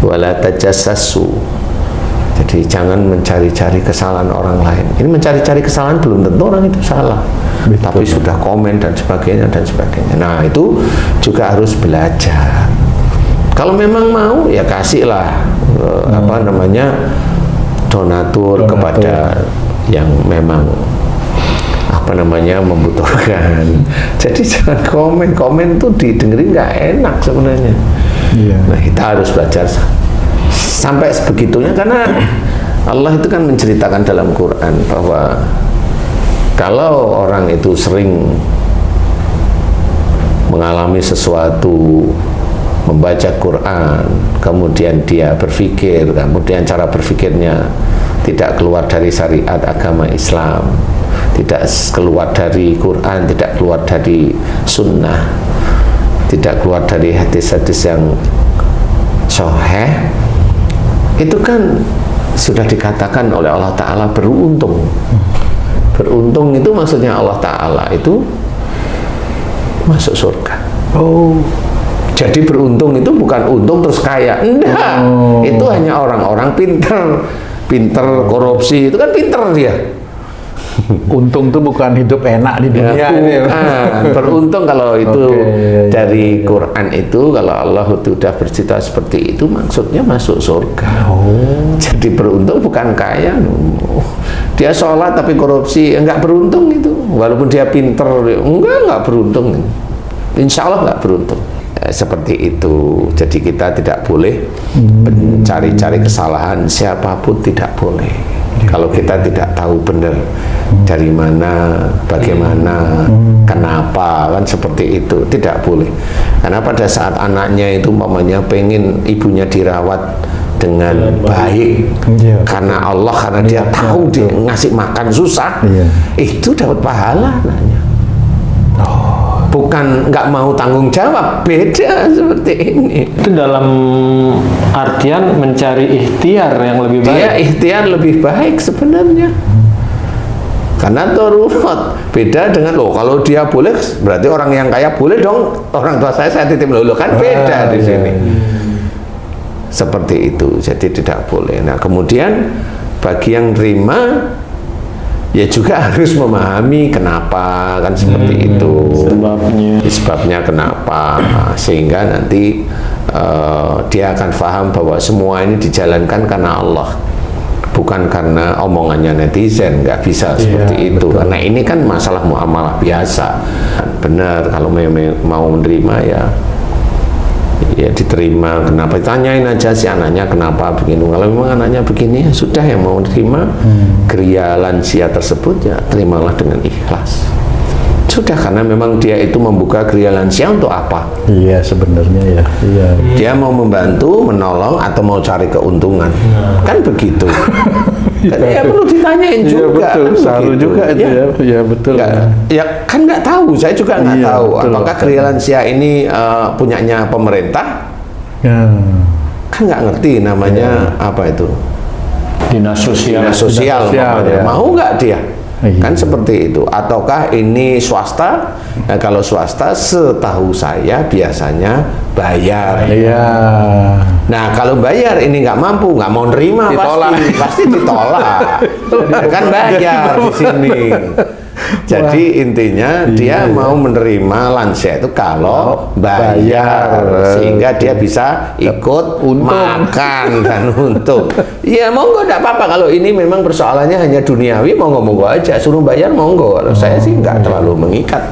wala tajassasu. Jadi jangan mencari-cari kesalahan orang lain. Ini mencari-cari kesalahan belum tentu orang itu salah. Betul. Tapi sudah komen dan sebagainya dan sebagainya. Nah, itu juga harus belajar. Kalau memang mau ya kasihlah donatur kepada yang memang membutuhkan. Jadi jangan komen itu didengerin nggak enak sebenarnya. Iya. Nah, kita harus belajar sampai sebegitunya, karena Allah itu kan menceritakan dalam Quran bahwa kalau orang itu sering mengalami sesuatu, membaca Quran, kemudian dia berpikir, kemudian cara berpikirnya tidak keluar dari syariat agama Islam, tidak keluar dari Quran, tidak keluar dari sunnah, tidak keluar dari hadis-hadis yang sahih, itu kan sudah dikatakan oleh Allah Ta'ala beruntung. Beruntung itu maksudnya Allah Ta'ala itu masuk surga. Oh, jadi beruntung itu bukan untung terus kaya, enggak. Itu hanya orang-orang pinter korupsi, itu kan pinter dia. Untung itu bukan hidup enak di dunia. Beruntung kalau itu dari Quran itu, kalau Allah sudah bercerita seperti itu, maksudnya masuk surga. Jadi beruntung bukan kaya. Dia sholat tapi korupsi, enggak beruntung itu. Walaupun dia pinter, enggak beruntung. Insya Allah enggak beruntung. Seperti itu. Jadi kita tidak boleh mencari-cari kesalahan siapapun, tidak boleh. Kalau kita tidak tahu benar dari mana, bagaimana, kenapa, kan seperti itu, tidak boleh. Karena pada saat anaknya itu umpamanya pengen ibunya dirawat dengan baik, karena Allah, karena dia tahu dia ngasih makan susah, itu dapat pahala anaknya. Bukan nggak mau tanggung jawab, beda seperti ini. Itu dalam artian mencari ikhtiar yang lebih baik. Dia ikhtiar lebih baik sebenarnya. Karena darurat beda dengan kalau dia boleh, berarti orang yang kaya boleh dong. Orang tua saya titip dulu, kan beda di sini. Seperti itu, jadi tidak boleh. Nah, kemudian bagi yang terima, ya juga harus memahami kenapa, kan seperti itu. Sebabnya kenapa, sehingga nanti dia akan paham bahwa semua ini dijalankan karena Allah, bukan karena omongannya netizen. Nggak bisa seperti itu, karena ini kan masalah muamalah biasa. Benar, kalau mau menerima ya diterima. Kenapa, tanyain aja si anaknya kenapa begini. Kalau memang anaknya begini, ya sudah, yang mau terima kriya lansia tersebut, ya terimalah dengan ikhlas. Sudah, karena memang dia itu membuka kriya lansia untuk apa? Iya, sebenarnya ya. Iya. Dia mau membantu, menolong, atau mau cari keuntungan, kan begitu. Kan ya perlu ditanyain juga. Betul, kan selalu juga itu ya. Ya betul. Ya kan nggak tahu, saya juga nggak tahu apakah kriya lansia ini punyanya pemerintah. Kan nggak ngerti namanya apa itu. Dinas sosial. Dinas sosial. Mau nggak dia? Kan seperti itu. Ataukah ini swasta? Nah, kalau swasta setahu saya biasanya bayar. Nah, kalau bayar ini nggak mampu, nggak mau nerima, pasti ditolak. Kan bayar di sini. Jadi intinya dia mau menerima lansia itu kalau bayar, sehingga dia bisa ikut makan dan untung. Ya monggo, tidak apa-apa. Kalau ini memang persoalannya hanya duniawi, monggo aja, suruh bayar monggo. Kalau saya sih nggak terlalu mengikat.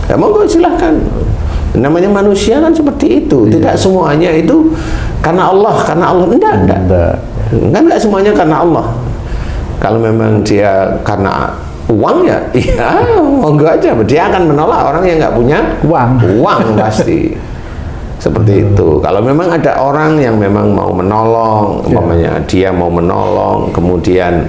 Ya monggo, silahkan. Namanya manusia kan seperti itu. Tidak semuanya itu karena Allah, enggak. Enggak semuanya karena Allah. Kalau memang dia karena uang, ya monggo aja. Dia akan menolak orang yang nggak punya uang pasti. Seperti itu. Kalau memang ada orang yang memang mau menolong, umpamanya dia mau menolong, kemudian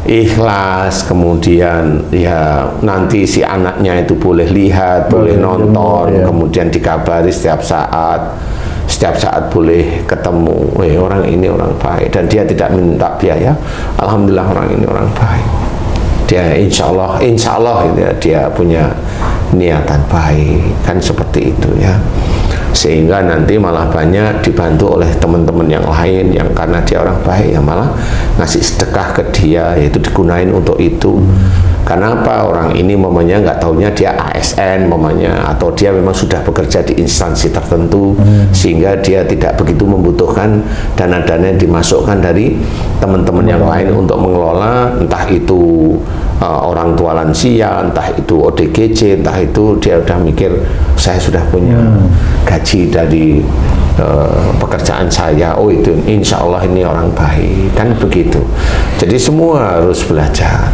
ikhlas, kemudian ya nanti si anaknya itu boleh lihat, boleh nonton, kemudian dikabari setiap saat boleh ketemu, orang ini orang baik, dan dia tidak minta biaya. Alhamdulillah, orang ini orang baik. Dia insya Allah dia punya niatan baik, kan seperti itu ya. sehingga nanti malah banyak dibantu oleh teman-teman yang lain yang karena dia orang baik ya malah ngasih sedekah ke dia, yaitu digunain untuk itu. Karena apa? Orang ini mamanya nggak taunya dia ASN mamanya, atau dia memang sudah bekerja di instansi tertentu sehingga dia tidak begitu membutuhkan dana-dana yang dimasukkan dari teman-teman yang lain untuk mengelola, entah itu orang tua lansia, entah itu ODGJ, entah itu dia udah mikir saya sudah punya gaji dari pekerjaan saya, oh itu insya Allah ini orang baik, kan begitu. Jadi semua harus belajar.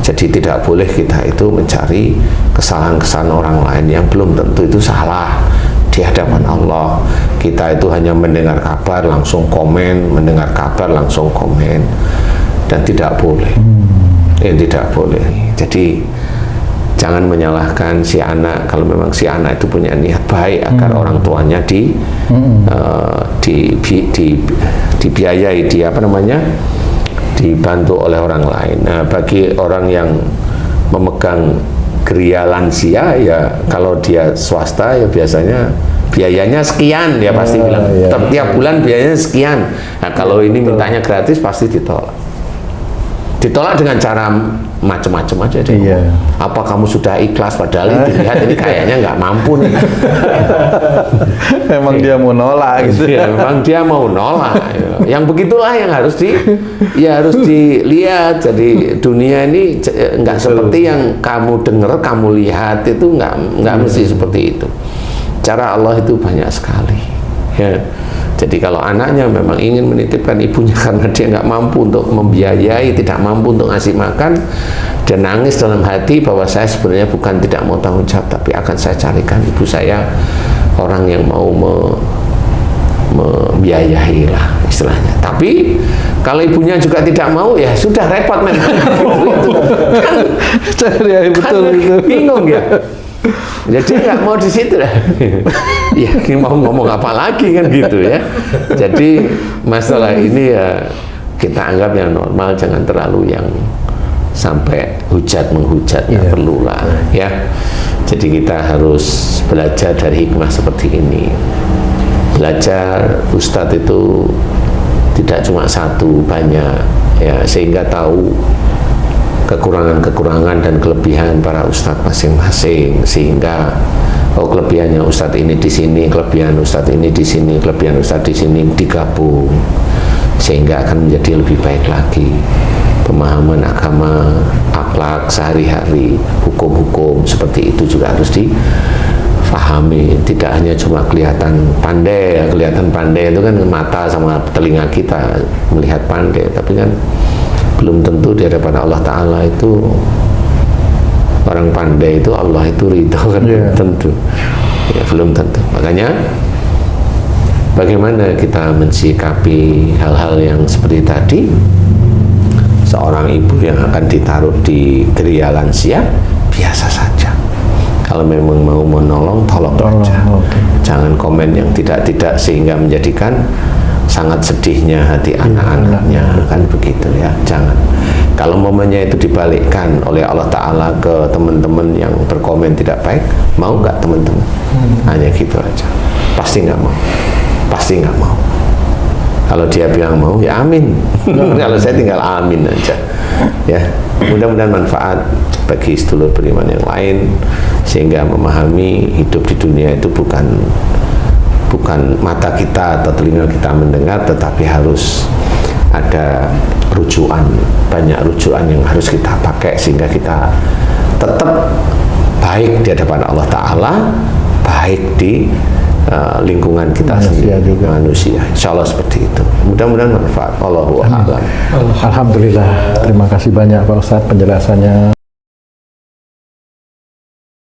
Jadi tidak boleh kita itu mencari kesalahan-kesalahan orang lain yang belum tentu itu salah di hadapan Allah. Kita itu hanya mendengar kabar langsung komen, mendengar kabar langsung komen, dan tidak boleh. Tidak boleh. Jadi jangan menyalahkan si anak kalau memang si anak itu punya niat baik agar orang tuanya dibiayai, dibantu oleh orang lain. Nah, bagi orang yang memegang geria lansia ya, kalau dia swasta ya biasanya biayanya sekian, dia pasti bilang tiap bulan biayanya sekian. Nah, kalau ini mintanya gratis pasti ditolak. Ditolak dengan cara macam-macam aja deh. Apa kamu sudah ikhlas, padahal dilihat ini kayaknya nggak mampu nih. Memang dia mau nolak gitu. Ya, memang dia mau nolak. Yang begitulah yang harus harus dilihat. Jadi dunia ini nggak seperti yang kamu dengar, kamu lihat itu nggak mesti seperti itu. Cara Allah itu banyak sekali. Ya. Jadi kalau anaknya memang ingin menitipkan ibunya karena dia nggak mampu untuk membiayai, tidak mampu untuk ngasih makan, dan nangis dalam hati bahwa saya sebenarnya bukan tidak mau tanggung jawab, tapi akan saya carikan ibu saya orang yang mau membiayai lah istilahnya. Tapi kalau ibunya juga tidak mau, ya sudah repot memang. Betul itu. Bingung ya. Jadi nggak mau di situ lah. Ya mau ngomong apa lagi kan gitu ya. Jadi masalah ini ya kita anggap yang normal, jangan terlalu yang sampai hujat menghujat, nggak perlu lah ya. Jadi kita harus belajar dari hikmah seperti ini. Belajar ustadz itu tidak cuma satu, banyak ya, sehingga tahu kekurangan-kekurangan dan kelebihan para ustadz masing-masing, sehingga kelebihannya ustadz ini di sini, kelebihan ustadz ini di sini, kelebihan ustadz di sini digabung sehingga akan menjadi lebih baik lagi. Pemahaman agama, akhlak sehari-hari, hukum-hukum seperti itu juga harus difahami. Tidak hanya cuma kelihatan pandai, kelihatan pandai itu kan mata sama telinga kita melihat pandai, tapi kan belum tentu di hadapan Allah Ta'ala itu orang pandai itu Allah itu ridho kan, belum tentu ya, belum tentu. Makanya bagaimana kita mensikapi hal-hal yang seperti tadi. Seorang ibu yang akan ditaruh di geria lansia biasa saja, kalau memang mau menolong tolong aja. Jangan komen yang tidak-tidak sehingga menjadikan sangat sedihnya hati anak-anaknya, kan begitu ya. Jangan. Kalau momennya itu dibalikkan oleh Allah Ta'ala ke teman-teman yang berkomen tidak baik, mau nggak teman-teman? Hanya gitu aja. Pasti nggak mau. Pasti nggak mau. Kalau dia bilang mau, ya amin. Kalau saya tinggal amin aja. Ya, mudah-mudahan manfaat bagi sedulur beriman yang lain, sehingga memahami hidup di dunia itu bukan mata kita atau telinga kita mendengar, tetapi harus ada rujukan, banyak rujukan yang harus kita pakai sehingga kita tetap baik di hadapan Allah Ta'ala, baik di lingkungan kita sendiri, manusia. Insya Allah seperti itu. Mudah-mudahan manfaat. Allahu a'lam. Alhamdulillah. Terima kasih banyak Pak Ustadz penjelasannya.